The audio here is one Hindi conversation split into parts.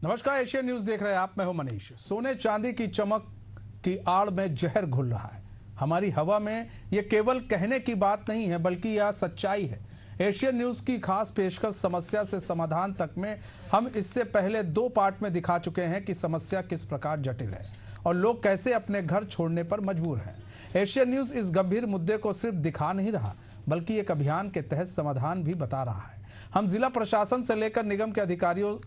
नमस्कार, एशियन न्यूज देख रहे हैं आप। मैं हूं मनीष। सोने चांदी की चमक की आड़ में जहर घुल रहा है हमारी हवा में। ये केवल कहने की बात नहीं है, बल्कि यह सच्चाई है। एशियन न्यूज की खास पेशकश समस्या से समाधान तक में हम इससे पहले 2 पार्ट में दिखा चुके हैं कि समस्या किस प्रकार जटिल है और लोग कैसे अपने घर छोड़ने पर मजबूर हैं। एशियन न्यूज इस गंभीर मुद्दे को सिर्फ दिखा नहीं रहा, बल्कि एक अभियान के तहत समाधान भी बता रहा है। हम जिला प्रशासन से लेकर निगम के अधिकारियों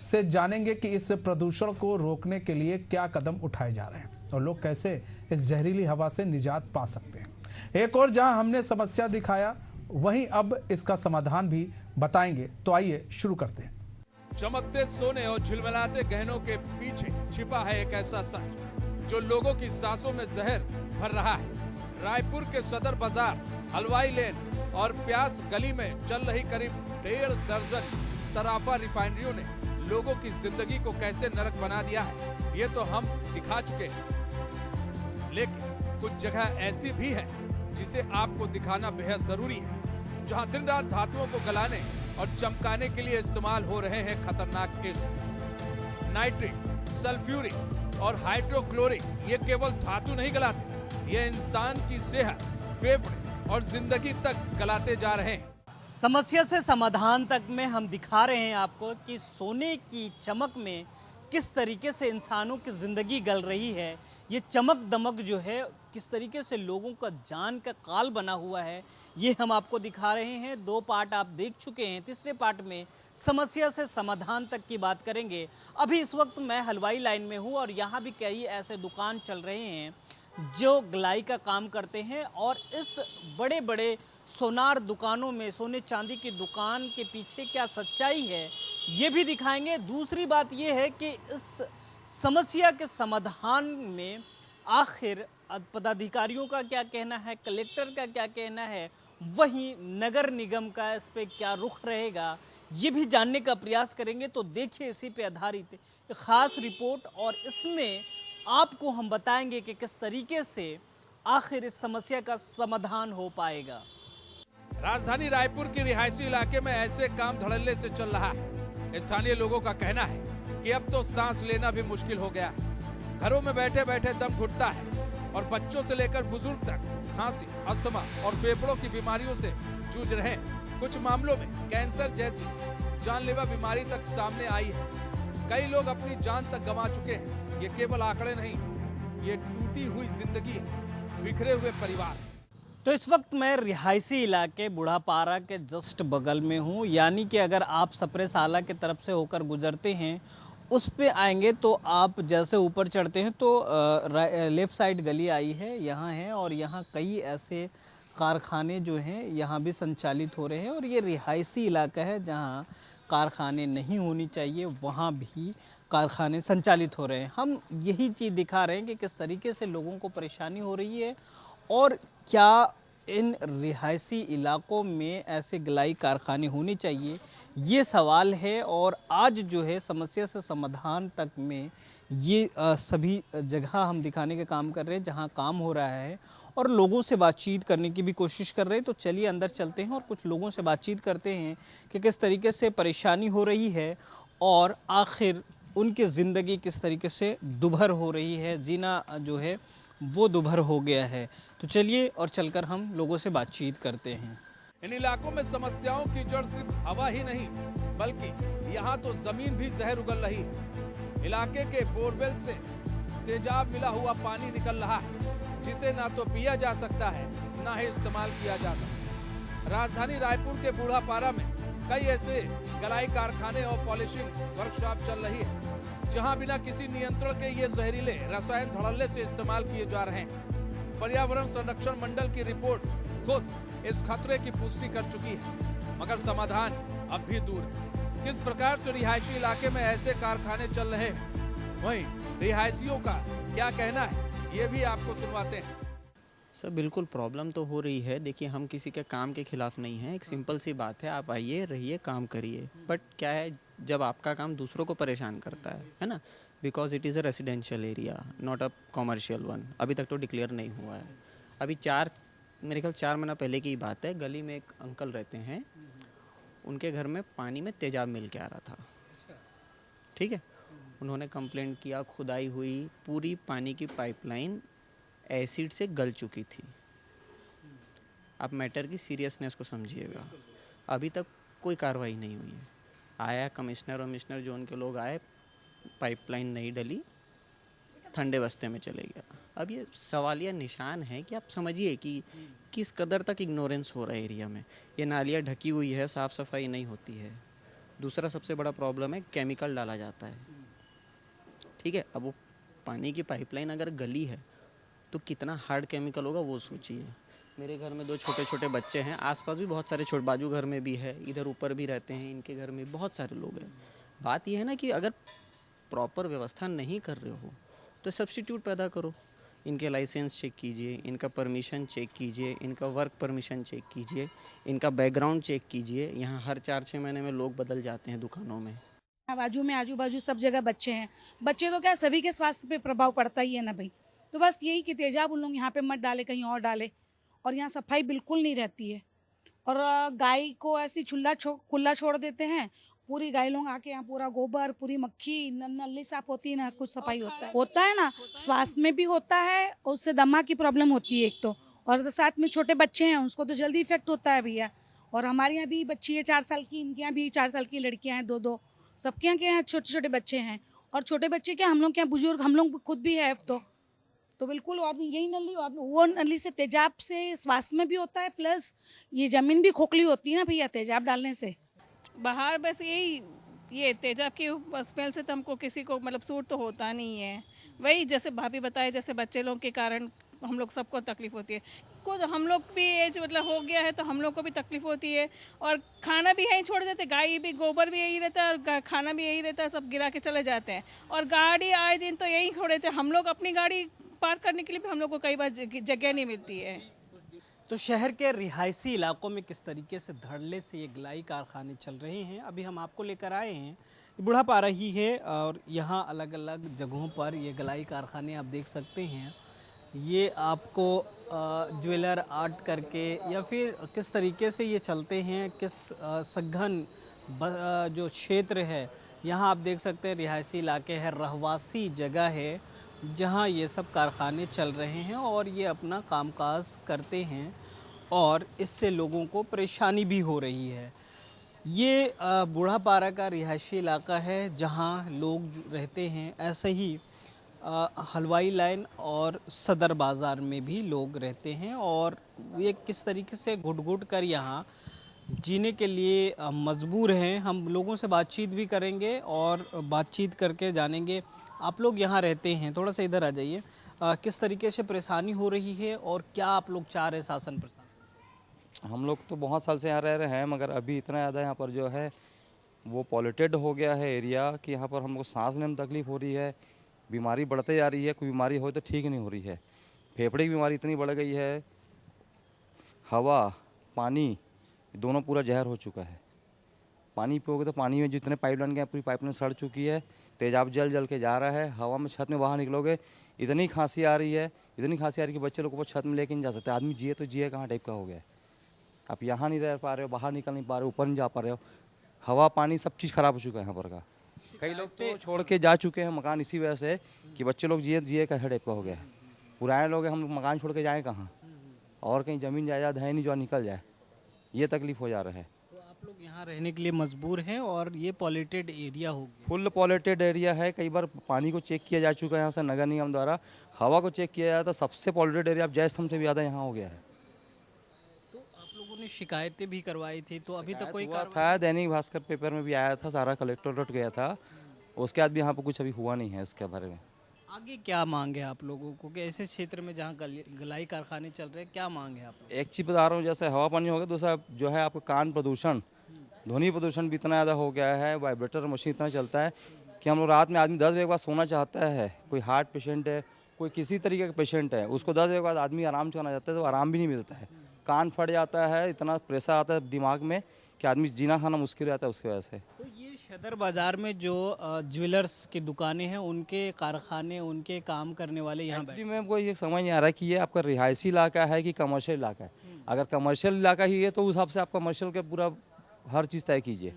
से जानेंगे कि इस प्रदूषण को रोकने के लिए क्या कदम उठाए जा रहे हैं और लोग कैसे इस जहरीली हवा से निजात पा सकते हैं। एक और जहां हमने समस्या दिखाया, वहीं अब इसका समाधान भी बताएंगे। तो आइए शुरू करते हैं। चमकते सोने और झिलमिलाते गहनों के पीछे छिपा है एक ऐसा सच जो लोगों की सांसों में जहर भर रहा है। रायपुर के सदर बाजार, हलवाई लेन और प्यास गली में चल रही करीब 1.5 दर्जन सराफा रिफाइनरियों ने लोगों की जिंदगी को कैसे नरक बना दिया है, ये तो हम दिखा चुके हैं। लेकिन कुछ जगह ऐसी भी है जिसे आपको दिखाना बेहद जरूरी है, जहां दिन रात धातुओं को गलाने और चमकाने के लिए इस्तेमाल हो रहे हैं खतरनाक एसिड। नाइट्रिक, सल्फ्यूरिक और हाइड्रोक्लोरिक ये केवल धातु नहीं गलाते, ये इंसान की सेहत, फेफड़े और जिंदगी तक गलाते जा रहे हैं। समस्या से समाधान तक में हम दिखा रहे हैं आपको कि सोने की चमक में किस तरीके से इंसानों की ज़िंदगी गल रही है। ये चमक दमक जो है किस तरीके से लोगों का जान का काल बना हुआ है, ये हम आपको दिखा रहे हैं। 2 पार्ट आप देख चुके हैं। तीसरे पार्ट में समस्या से समाधान तक की बात करेंगे। अभी इस वक्त मैं हलवाई लाइन में हूँ और यहाँ भी कई ऐसे दुकान चल रहे हैं जो गलाई का काम करते हैं और इस बड़े बड़े सोनार दुकानों में सोने चांदी की दुकान के पीछे क्या सच्चाई है, ये भी दिखाएंगे। दूसरी बात ये है कि इस समस्या के समाधान में आखिर पदाधिकारियों का क्या कहना है, कलेक्टर का क्या कहना है, वहीं नगर निगम का इस पे क्या रुख रहेगा, ये भी जानने का प्रयास करेंगे। तो देखिए, इसी पे आधारित एक खास रिपोर्ट और इसमें आपको हम बताएंगे कि किस तरीके से आखिर इस समस्या का समाधान हो पाएगा। राजधानी रायपुर के रिहायशी इलाके में ऐसे काम धड़ल्ले से चल रहा है। स्थानीय लोगों का कहना है कि अब तो सांस लेना भी मुश्किल हो गया है। घरों में बैठे बैठे दम घुटता है और बच्चों से लेकर बुजुर्ग तक खांसी, अस्थमा और फेफड़ों की बीमारियों से जूझ रहे हैं। कुछ मामलों में कैंसर जैसी जानलेवा बीमारी तक सामने आई है। कई लोग अपनी जान तक गंवा चुके हैं। ये केवल आंकड़े नहीं, ये टूटी हुई जिंदगी है, बिखरे हुए परिवार। तो इस वक्त मैं रिहायशी इलाके बूढ़ापारा के जस्ट बगल में हूँ। यानी कि अगर आप सप्रे साला की तरफ से होकर गुजरते हैं, उस पे आएंगे तो आप जैसे ऊपर चढ़ते हैं तो लेफ़्ट साइड गली आई है, यहाँ है और यहाँ कई ऐसे कारखाने जो हैं यहाँ भी संचालित हो रहे हैं। और ये रिहायशी इलाका है जहाँ कारखाने नहीं होनी चाहिए, वहाँ भी कारखाने संचालित हो रहे हैं। हम यही चीज़ दिखा रहे हैं कि किस तरीके से लोगों को परेशानी हो रही है और क्या इन रिहायशी इलाकों में ऐसे गलाई कारखाने होने चाहिए, ये सवाल है। और आज जो है समस्या से समाधान तक में ये सभी जगह हम दिखाने का काम कर रहे हैं जहां काम हो रहा है और लोगों से बातचीत करने की भी कोशिश कर रहे हैं। तो चलिए अंदर चलते हैं और कुछ लोगों से बातचीत करते हैं कि किस तरीके से परेशानी हो रही है और आखिर उनकी ज़िंदगी किस तरीके से दुभर हो रही है, जीना जो है वो दुभर हो गया है। तो चलिए और चलकर हम लोगों से बातचीत करते हैं। इन इलाकों में समस्याओं की जड़ सिर्फ हवा ही नहीं, बल्कि यहाँ तो जमीन भी जहर उगल रही है। इलाके के बोरवेल से तेजाब मिला हुआ पानी निकल रहा है, जिसे ना तो पिया जा सकता है, ना ही इस्तेमाल किया जा सकता। राजधानी रायपुर के बूढ़ापारा में कई ऐसे गलाई कारखाने और पॉलिशिंग वर्कशॉप चल रही है, जहां बिना किसी नियंत्रण के ये जहरीले रसायन धड़ल्ले से इस्तेमाल किए जा रहे हैं। पर्यावरण संरक्षण मंडल की रिपोर्ट खुद इस खतरे की पुष्टि कर चुकी है, मगर समाधान अब भी दूर है। किस प्रकार से रिहायशी इलाके में ऐसे कारखाने चल रहे हैं, वहीं रिहायशियों का क्या कहना है, ये भी आपको सुनवाते हैं। सर बिल्कुल प्रॉब्लम तो हो रही है। देखिए, हम किसी के काम के खिलाफ नहीं हैं। एक सिंपल सी बात है, आप आइए, रहिए, काम करिए। बट क्या है, जब आपका काम दूसरों को परेशान करता है ना, because it is a residential area, not a commercial one. अभी तक तो डिक्लेयर नहीं हुआ है। अभी मेरे ख्याल 4 महीना पहले की बात है, गली में एक अंकल रहते हैं, उनके घर में पानी में तेजाब मिल के आ रहा था। ठीक है, उन्होंने कंप्लेंट किया, खुदाई हुई, पूरी पानी की पाइपलाइन एसिड से गल चुकी थी। आप मैटर की सीरियसनेस को समझिएगा। अभी तक कोई कार्रवाई नहीं हुई है। आया कमिश्नर जोन के लोग आए, पाइपलाइन नहीं डली, ठंडे बस्ते में चले गया। अब ये सवालिया निशान है कि आप समझिए कि किस कदर तक इग्नोरेंस हो रहा है एरिया में। ये नालियाँ ढकी हुई है, साफ़ सफाई नहीं होती है। दूसरा सबसे बड़ा प्रॉब्लम है केमिकल डाला जाता है, ठीक है। अब वो पानी की पाइपलाइन अगर गली है तो कितना हार्ड केमिकल होगा वो सोचिए। मेरे घर में 2 छोटे छोटे बच्चे हैं, आसपास भी बहुत सारे छोटे, बाजू घर में भी है, इधर ऊपर भी रहते हैं, इनके घर में बहुत सारे लोग हैं। बात यह है ना कि अगर प्रॉपर व्यवस्था नहीं कर रहे हो तो सब्स्टिट्यूट पैदा करो। इनके लाइसेंस चेक कीजिए, इनका परमिशन चेक कीजिए, इनका वर्क परमिशन चेक कीजिए, इनका बैकग्राउंड चेक कीजिए। यहाँ हर 4-6 महीने में लोग बदल जाते हैं दुकानों में। बाजू में आजू बाजू सब जगह बच्चे हैं। बच्चे तो क्या, सभी के स्वास्थ्य पे प्रभाव पड़ता ही है ना भाई। तो बस यही कि तेजाब उन लोग यहाँ पे मत डाले, कहीं और डाले। और यहाँ सफाई बिल्कुल नहीं रहती है। और गाय को ऐसी खुला छोड़ देते हैं। पूरी गाय लोग आके यहाँ पूरा गोबर, पूरी मक्खी, नली साफ होती है ना, कुछ सफाई होता है ना, स्वास्थ्य में भी होता है। उससे दमा की प्रॉब्लम होती है एक तो, और साथ में छोटे बच्चे हैं, उसको तो जल्दी इफेक्ट होता है भैया। और हमारे यहाँ भी बच्ची है 4 साल की, इनके यहाँ भी 4 साल की लड़कियाँ हैं, 2-2, सबके यहाँ के यहाँ छोटे छोटे बच्चे हैं। और छोटे बच्चे क्या, हम लोग क्या बुजुर्ग, हम लोग खुद भी है तो बिल्कुल। और यही नली, और वो नली से तेजाब से स्वास्थ्य में भी होता है, प्लस ये ज़मीन भी खोखली होती है ना भैया तेजाब डालने से। बाहर बस यही, ये तेजाब की स्मेल से तो हमको किसी को मतलब सूट तो होता नहीं है। वही जैसे भाभी बताए, जैसे बच्चे लोग के कारण हम लोग सबको तकलीफ होती है। खुद हम लोग भी एज मतलब हो गया है तो हम लोग को भी तकलीफ होती है। और खाना भी यहीं छोड़ देते, गाय भी, गोबर भी यही रहता है और खाना भी यही रहता है, सब गिरा के चले जाते हैं। और गाड़ी आए दिन तो यहीं छोड़ देते हैं। हम लोग अपनी गाड़ी पार्क करने के लिए भी हम लोग को कई बार जगह नहीं मिलती है। तो शहर के रिहायशी इलाकों में किस तरीके से धड़ल्ले से ये गलाई कारखाने चल रहे हैं, अभी हम आपको लेकर आए हैं। बुढ़ापारा ही है और यहाँ अलग अलग जगहों पर ये गलाई कारखाने आप देख सकते हैं। ये आपको ज्वेलर आर्ट करके या फिर किस तरीके से ये चलते हैं, किस सघन जो क्षेत्र है, यहाँ आप देख सकते हैं रिहायशी इलाके हैं, रहवासी जगह है जहाँ ये सब कारखाने चल रहे हैं और ये अपना कामकाज करते हैं और इससे लोगों को परेशानी भी हो रही है। ये बूढ़ापारा का रिहायशी इलाका है जहाँ लोग रहते हैं। ऐसे ही हलवाई लाइन और सदर बाज़ार में भी लोग रहते हैं और ये किस तरीके से घुट-घुट कर यहाँ जीने के लिए मजबूर हैं। हम लोगों से बातचीत भी करेंगे और बातचीत करके जानेंगे। आप लोग यहाँ रहते हैं, थोड़ा सा इधर आ जाइए, किस तरीके से परेशानी हो रही है और क्या आप लोग चाह रहे हैं शासन प्रशासन? हम लोग तो बहुत साल से यहाँ रह रहे हैं, मगर अभी इतना ज़्यादा यहाँ पर जो है वो पॉल्यूटेड हो गया है एरिया कि यहाँ पर हमको सांस लेने में तकलीफ़ हो रही है। बीमारी बढ़ते जा रही है, कोई बीमारी हो तो ठीक नहीं हो रही है। फेफड़े की बीमारी इतनी बढ़ गई है, हवा पानी दोनों पूरा जहर हो चुका है। पानी पियोगे तो पानी में जितने पाइपलाइन गए पूरी पाइपलाइन सड़ चुकी है, तेजाब जल के जा रहा है। हवा में छत में बाहर निकलोगे इतनी खांसी आ रही है, इतनी खांसी आ रही है कि बच्चे लोग को छत में लेके नहीं जा सकते। आदमी जिए तो जिए कहाँ टाइप का हो गया है। आप यहाँ नहीं रह पा रहे हो, बाहर निकल नहीं पा रहे हो, ऊपर नहीं जा पा रहे हो। हवा पानी सब चीज़ ख़राब हो चुका है यहाँ पर का। कई लोग तो छोड़ के जा चुके हैं मकान इसी वजह से कि बच्चे लोग जिए कैसे टाइप का हो गया है। पुराने लोग हम मकान छोड़ के जाएँ कहाँ, और कहीं ज़मीन जायदाद है नहीं जो निकल जाए, ये तकलीफ़ हो जा रहा है। तो आप लोग यहाँ रहने के लिए मजबूर हैं और ये पॉल्यूटेड एरिया हो गया, फुल पॉल्यूटेड एरिया है। कई बार पानी को चेक किया जा चुका है यहाँ से नगर निगम द्वारा। हवा को चेक किया जाए तो सबसे पॉल्यूटेड एरिया अब जयस्तंभ से भी ज़्यादा यहाँ हो गया है। तो आप लोगों ने शिकायतें भी करवाई थी, तो अभी तक कोई हुआ था, दैनिक भास्कर पेपर में भी आया था, सारा कलेक्टरेट गया था, उसके बाद भी यहाँ पर कुछ अभी हुआ नहीं है इसके बारे में। आगे क्या मांग है आप लोगों को कि ऐसे क्षेत्र में जहाँ गलाई कारखाने चल रहे हैं, क्या मांग है आप लोग? एक चीज़ बता रहा हूँ, जैसे हवा पानी हो गया, दूसरा जो है आपका कान प्रदूषण, ध्वनि प्रदूषण भी इतना ज़्यादा हो गया है। वाइब्रेटर मशीन इतना चलता है कि हम लोग रात में आदमी 10 बजे के बाद सोना चाहता है। कोई हार्ट पेशेंट है, कोई किसी तरीके का पेशेंट है, उसको 10 बजे के बाद आदमी आराम करना चाहता है तो आराम भी नहीं मिलता है। कान फट जाता है, इतना प्रेशर आता है दिमाग में कि आदमी जीना खाना मुश्किल रहता है उसकी वजह से। तो ये सदर बाज़ार में जो ज्वेलर्स की दुकानें हैं, उनके कारखाने, उनके काम करने वाले यहाँ बैठे। में कोई ये समझ नहीं आ रहा है कि ये आपका रिहायशी इलाका है कि कमर्शियल इलाका है। अगर कमर्शियल इलाका ही है तो उस हिसाब से आप कमर्शियल के पूरा हर चीज़ तय कीजिए।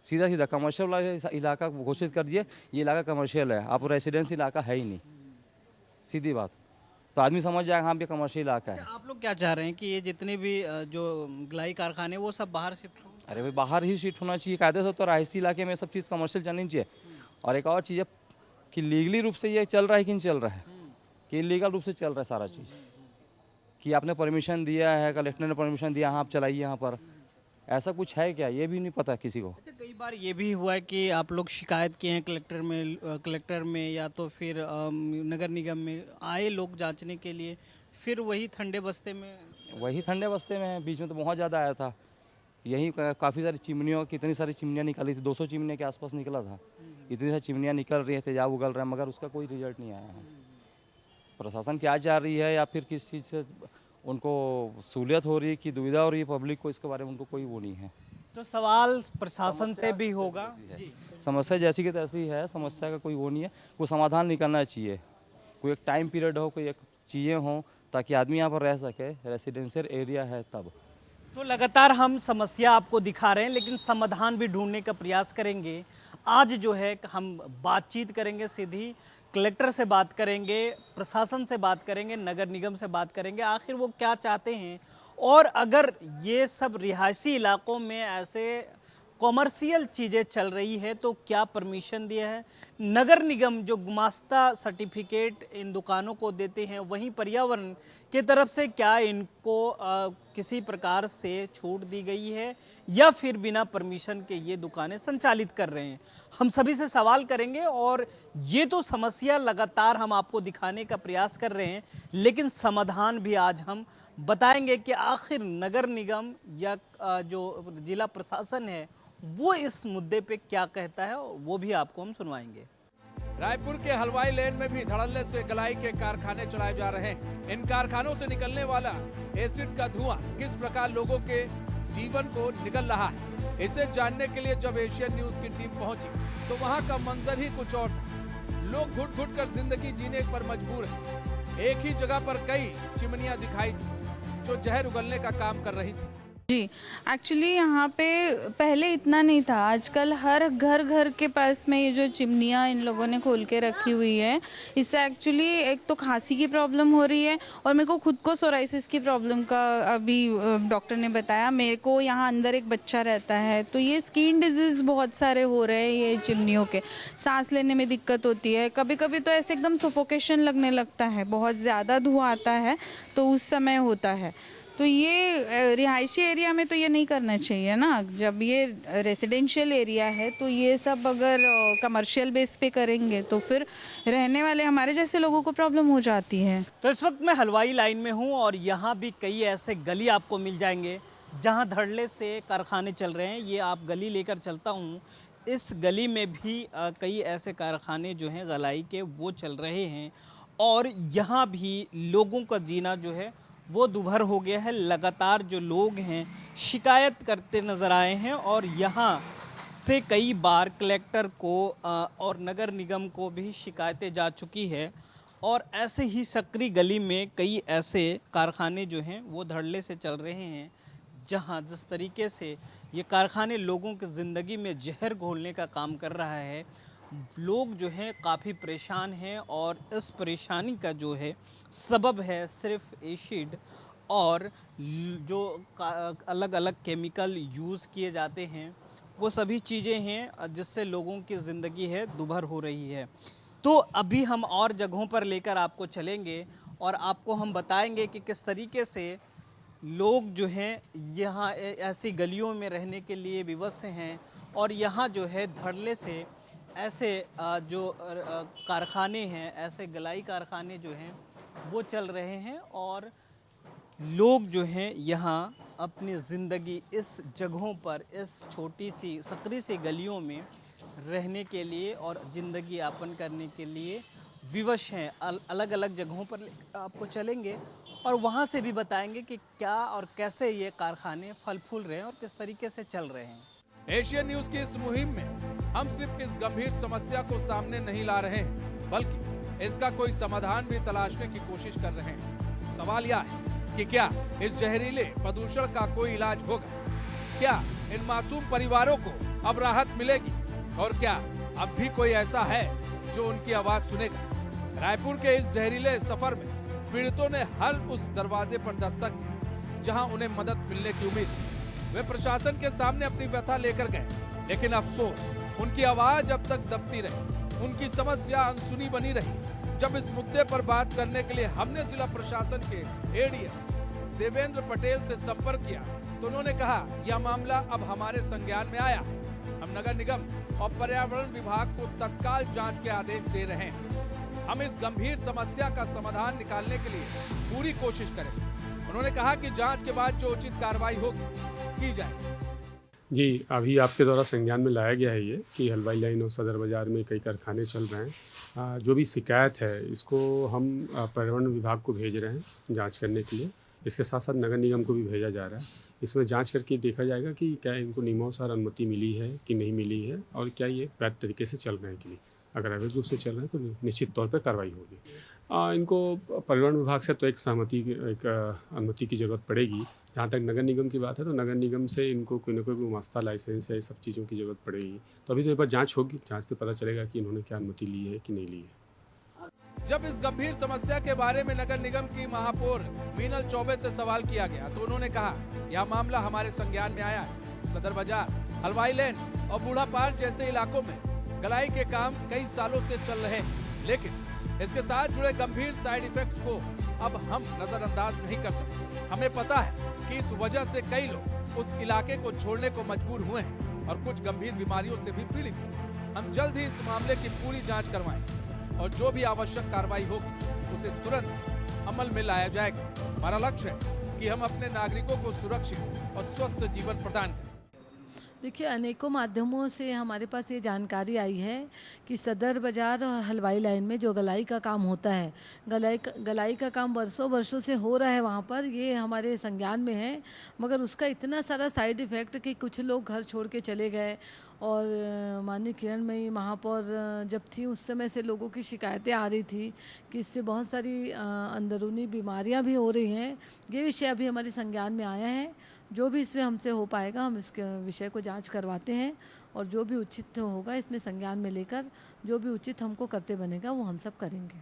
सीधा सीधा कमर्शियल वाला इलाका घोषित कर दिए, ये इलाका कमर्शियल है, आप रेसिडेंस इलाका है ही नहीं, सीधी बात। तो आदमी समझ जाएगा हाँ ये कमर्शियल इलाका है। आप लोग क्या चाह रहे हैं कि ये जितने भी जो गलाई कारखाने वो सब बाहर शिफ्ट हों? अरे भाई बाहर ही शिफ्ट होना चाहिए कायदे से, तो रहायशी इलाके में सब चीज़ कमर्शियल चलनी चाहिए। और एक और चीज़ है कि लीगली रूप से ये चल रहा है कि नहीं चल रहा है, कि इलीगल रूप से चल रहा है सारा चीज़, कि आपने परमिशन दिया है, कलेक्टर ने परमिशन दिया, हाँ आप चलाइए यहाँ पर, ऐसा कुछ है क्या, ये भी नहीं पता किसी को। अच्छा, कई बार ये भी हुआ है कि आप लोग शिकायत किए हैं कलेक्टर में या तो फिर नगर निगम में, आए लोग जांचने के लिए, फिर वही ठंडे बस्ते में है, बीच में तो बहुत ज़्यादा आया था, यही काफ़ी सारी चिमनियों, कितनी सारी चिमनियाँ निकाली थी, 200 चिमनियाँ के आसपास निकला था, इतनी सारी चिमनियाँ निकल रही है, तेजाब उगल रहा है, मगर उसका कोई रिजल्ट नहीं आया है। प्रशासन क्या चाह रही है या फिर किस चीज़ से उनको सहूलियत हो रही है कि दुविधा हो रही है पब्लिक को, इसके बारे में उनको कोई वो नहीं है। तो सवाल प्रशासन से भी होगा। समस्या जैसी की तैसी है, समस्या का कोई वो नहीं है, कोई समाधान निकलना चाहिए, कोई एक टाइम पीरियड हो, कोई एक चीज़ें हों ताकि आदमी यहाँ पर रह सके, रेसिडेंशियल एरिया है तब। तो लगातार हम समस्या आपको दिखा रहे हैं, लेकिन समाधान भी ढूंढने का प्रयास करेंगे। आज जो है हम बातचीत करेंगे, सीधी कलेक्टर से बात करेंगे, प्रशासन से बात करेंगे, नगर निगम से बात करेंगे, आखिर वो क्या चाहते हैं। और अगर ये सब रिहायशी इलाकों में ऐसे कॉमर्शियल चीज़ें चल रही है तो क्या परमिशन दिया है नगर निगम, जो गुमास्ता सर्टिफिकेट इन दुकानों को देते हैं, वहीं पर्यावरण की तरफ से क्या इनको किसी प्रकार से छूट दी गई है या फिर बिना परमिशन के ये दुकानें संचालित कर रहे हैं। हम सभी से सवाल करेंगे और ये तो समस्या लगातार हम आपको दिखाने का प्रयास कर रहे हैं, लेकिन समाधान भी आज हम बताएंगे कि आखिर नगर निगम या जो जिला प्रशासन है वो इस मुद्दे पे क्या कहता है, वो भी आपको हम सुनवाएंगे। रायपुर के हलवाई लेन में भी धड़ल्ले से गलाई के कारखाने चलाए जा रहे हैं। इन कारखानों से निकलने वाला एसिड का धुआं किस प्रकार लोगों के जीवन को निगल रहा है, इसे जानने के लिए जब एशियन न्यूज की टीम पहुंची तो वहां का मंजर ही कुछ और था। लोग घुट घुट कर जिंदगी जीने पर मजबूर हैं। एक ही जगह पर कई चिमनियां दिखाई दी जो जहर उगलने का काम कर रही थी। जी, एक्चुअली यहाँ पे पहले इतना नहीं था, आजकल हर घर घर के पास में ये जो चिमनियाँ इन लोगों ने खोल के रखी हुई है, इससे एक्चुअली एक तो खांसी की प्रॉब्लम हो रही है और मेरे को खुद को सोराइसिस की प्रॉब्लम का अभी डॉक्टर ने बताया। मेरे को यहाँ अंदर एक बच्चा रहता है, तो ये स्किन डिजीज़ बहुत सारे हो रहे हैं ये चिमनियों के, सांस लेने में दिक्कत होती है, कभी कभी तो ऐसे एकदम सफोकेशन लगने लगता है, बहुत ज़्यादा धुआं आता है तो उस समय होता है। तो ये रिहायशी एरिया में तो ये नहीं करना चाहिए ना, जब ये रेसिडेंशियल एरिया है तो ये सब अगर कमर्शियल बेस पे करेंगे तो फिर रहने वाले हमारे जैसे लोगों को प्रॉब्लम हो जाती है। तो इस वक्त मैं हलवाई लाइन में हूँ और यहाँ भी कई ऐसे गली आपको मिल जाएंगे जहाँ धड़ल्ले से कारखाने चल रहे हैं। ये आप गली लेकर चलता हूँ, इस गली में भी कई ऐसे कारखाने जो हैं गलाई के वो चल रहे हैं और यहाँ भी लोगों का जीना जो है वो दुभर हो गया है। लगातार जो लोग हैं शिकायत करते नज़र आए हैं और यहाँ से कई बार कलेक्टर को और नगर निगम को भी शिकायतें जा चुकी है। और ऐसे ही सकरी गली में कई ऐसे कारखाने जो हैं वो धड़ल्ले से चल रहे हैं, जहाँ जिस तरीके से ये कारखाने लोगों की ज़िंदगी में जहर घोलने का काम कर रहा है, लोग जो हैं काफ़ी परेशान हैं। और इस परेशानी का जो है सबब है सिर्फ एसिड और जो अलग अलग केमिकल यूज़ किए जाते हैं, वो सभी चीज़ें हैं जिससे लोगों की ज़िंदगी है दुभर हो रही है। तो अभी हम और जगहों पर लेकर आपको चलेंगे और आपको हम बताएंगे कि किस तरीके से लोग जो हैं यहाँ ऐसी गलियों में रहने के लिए विवश हैं और यहाँ जो है धड़ल्ले से ऐसे जो कारखाने हैं, ऐसे गलाई कारखाने जो हैं वो चल रहे हैं और लोग जो हैं यहाँ अपनी ज़िंदगी इस जगहों पर, इस छोटी सी सकरी सी गलियों में रहने के लिए और ज़िंदगी यापन करने के लिए विवश हैं। अलग अलग जगहों पर आपको चलेंगे और वहाँ से भी बताएंगे कि क्या और कैसे ये कारखाने फल फूल रहे हैं और किस तरीके से चल रहे हैं। एशियन न्यूज की इस मुहिम में हम सिर्फ इस गंभीर समस्या को सामने नहीं ला रहे हैं, बल्कि इसका कोई समाधान भी तलाशने की कोशिश कर रहे हैं। सवाल यह है कि क्या इस जहरीले प्रदूषण का कोई इलाज होगा? क्या इन मासूम परिवारों को अब राहत मिलेगी और क्या अब भी कोई ऐसा है जो उनकी आवाज सुनेगा? रायपुर के इस जहरीले सफर में पीड़ितों ने हर उस दरवाजे पर दस्तक दी जहां उन्हें मदद मिलने की उम्मीद थी। वे प्रशासन के सामने अपनी व्यथा लेकर गए, लेकिन अफसोस उनकी आवाज अब तक दबती रही, उनकी समस्या अनसुनी बनी रही। जब इस मुद्दे पर बात करने के लिए हमने जिला प्रशासन के एडीएम देवेंद्र पटेल से संपर्क किया तो उन्होंने कहा यह मामला अब हमारे संज्ञान में आया है। हम नगर निगम और पर्यावरण विभाग को तत्काल जांच के आदेश दे रहे हैं। हम इस गंभीर समस्या का समाधान निकालने के लिए पूरी कोशिश करेंगे। उन्होंने कहा कि जांच के बाद जो उचित कार्रवाई होगी की जाएगी। जी, अभी आपके द्वारा संज्ञान में लाया गया है ये कि हलवाई लाइन और सदर बाज़ार में कई कारखाने चल रहे हैं। जो भी शिकायत है इसको हम पर्यावरण विभाग को भेज रहे हैं जांच करने के लिए। इसके साथ साथ नगर निगम को भी भेजा जा रहा है। इसमें जांच करके देखा जाएगा कि क्या इनको नियमानुसार अनुमति मिली है कि नहीं मिली है और क्या ये वैध तरीके से चल रहे हैं कि नहीं। अगर अवैध रूप से चल रहे हैं तो निश्चित तौर पर कार्रवाई होगी। इनको पर्यावरण विभाग से तो एक अनुमति की ज़रूरत पड़ेगी। जहाँ तक नगर निगम की बात है तो नगर निगम से इनको कोई ना कोई गुमास्ता लाइसेंस है, सब चीज़ों की ज़रूरत पड़ेगी। तो अभी तो एक बार जाँच होगी, जाँच पे पता चलेगा कि इन्होंने क्या अनुमति ली है कि नहीं ली है। जब इस गंभीर समस्या के बारे में नगर निगम की महापौर मीनल चौबे से सवाल किया गया तो उन्होंने कहा यह मामला हमारे संज्ञान में आया है। सदर बाजार, हलवाई लेन और बूढ़ा पार जैसे इलाकों में गलाई के काम कई सालों से चल रहे हैं, लेकिन इसके साथ जुड़े गंभीर साइड इफेक्ट्स को अब हम नजरअंदाज नहीं कर सकते। हमें पता है कि इस वजह से कई लोग उस इलाके को छोड़ने को मजबूर हुए हैं और कुछ गंभीर बीमारियों से भी पीड़ित हैं। हम जल्द ही इस मामले की पूरी जांच करवाएंगे और जो भी आवश्यक कार्रवाई होगी उसे तुरंत अमल में लाया जाएगा। हमारा लक्ष्य है कि हम अपने नागरिकों को सुरक्षित और स्वस्थ जीवन प्रदान करें। देखिए, अनेकों माध्यमों से हमारे पास ये जानकारी आई है कि सदर बाज़ार और हलवाई लाइन में जो गलाई का काम होता है, गलाई का काम वर्षों से हो रहा है वहाँ पर, ये हमारे संज्ञान में है। मगर उसका इतना सारा साइड इफ़ेक्ट कि कुछ लोग घर छोड़ के चले गए। और माननीय किरणमयी महापौर जब थी उस समय से लोगों की शिकायतें आ रही थी कि इससे बहुत सारी अंदरूनी बीमारियां भी हो रही हैं। ये विषय अभी हमारे संज्ञान में आया है। जो भी इसमें हमसे हो पाएगा हम इसके विषय को जांच करवाते हैं और जो भी उचित होगा इसमें संज्ञान में लेकर जो भी उचित हमको करते बनेगा वो हम सब करेंगे।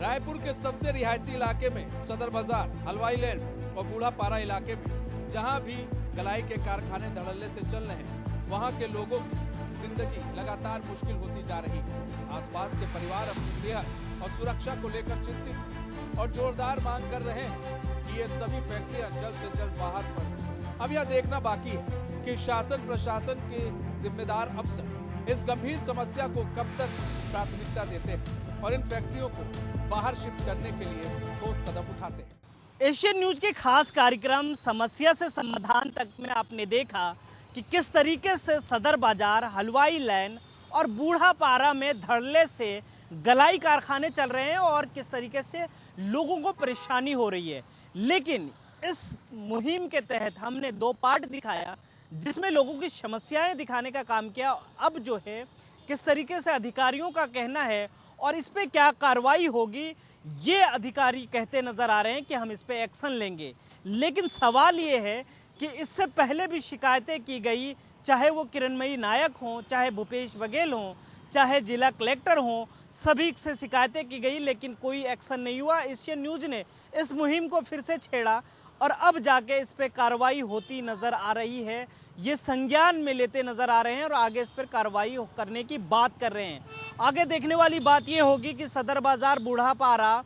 रायपुर के सबसे रिहायशी इलाके में सदर बाजार, हलवाई लेन और बूढ़ा पारा इलाके में जहां भी गलाई के कारखाने धड़ल्ले से चल रहे हैं, वहां के लोगों की जिंदगी लगातार मुश्किल होती जा रही है। आसपास के परिवार अपनी सेहत और सुरक्षा को लेकर चिंतित हैं और जोरदार मांग कर रहे हैं कि ये सभी फैक्ट्रियां जल्द से जल्द बाहर पड़ें। अब यह देखना बाकी है कि शासन प्रशासन के जिम्मेदार अफसर इस गंभीर समस्या को कब तक प्राथमिकता देते हैं और इन फैक्ट्रियों को बाहर शिफ्ट करने के लिए ठोस कदम उठाते हैं। एशियन न्यूज के खास कार्यक्रम समस्या से समाधान तक में आपने देखा कि किस तरीके से सदर बाजार, हलवाई लाइन और बूढ़ा पारा में धड़ल्ले से गलाई कारखाने चल रहे हैं और किस तरीके से लोगों को परेशानी हो रही है। लेकिन इस मुहिम के तहत हमने 2 पार्ट दिखाया जिसमें लोगों की समस्याएं दिखाने का काम किया। अब जो है किस तरीके से अधिकारियों का कहना है और इस पे क्या कार्रवाई होगी, ये अधिकारी कहते नजर आ रहे हैं कि हम इस पे एक्शन लेंगे। लेकिन सवाल ये है कि इससे पहले भी शिकायतें की गई, चाहे वो किरणमयी नायक हों, चाहे भूपेश बघेल हों, चाहे जिला कलेक्टर हों, सभी से शिकायतें की गई लेकिन कोई एक्शन नहीं हुआ। एशियन न्यूज़ ने इस मुहिम को फिर से छेड़ा और अब जाके इस पर कार्रवाई होती नज़र आ रही है। ये संज्ञान में लेते नज़र आ रहे हैं और आगे इस पर कार्रवाई करने की बात कर रहे हैं। आगे देखने वाली बात ये होगी कि सदर बाज़ार, बूढ़ा पारा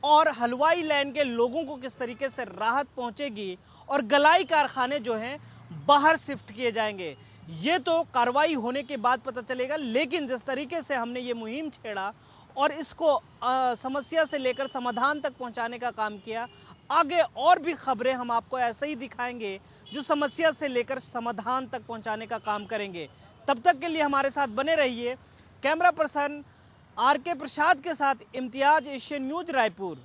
और हलवाई लाइन के लोगों को किस तरीके से राहत पहुंचेगी और गलाई कारखाने जो हैं बाहर शिफ्ट किए जाएंगे, ये तो कार्रवाई होने के बाद पता चलेगा। लेकिन जिस तरीके से हमने ये मुहिम छेड़ा और इसको समस्या से लेकर समाधान तक पहुंचाने का काम किया, आगे और भी खबरें हम आपको ऐसे ही दिखाएंगे जो समस्या से लेकर समाधान तक पहुंचाने का काम करेंगे। तब तक के लिए हमारे साथ बने रहिए। कैमरा पर्सन RK प्रसाद के साथ इम्तियाज, एशियन न्यूज़, रायपुर।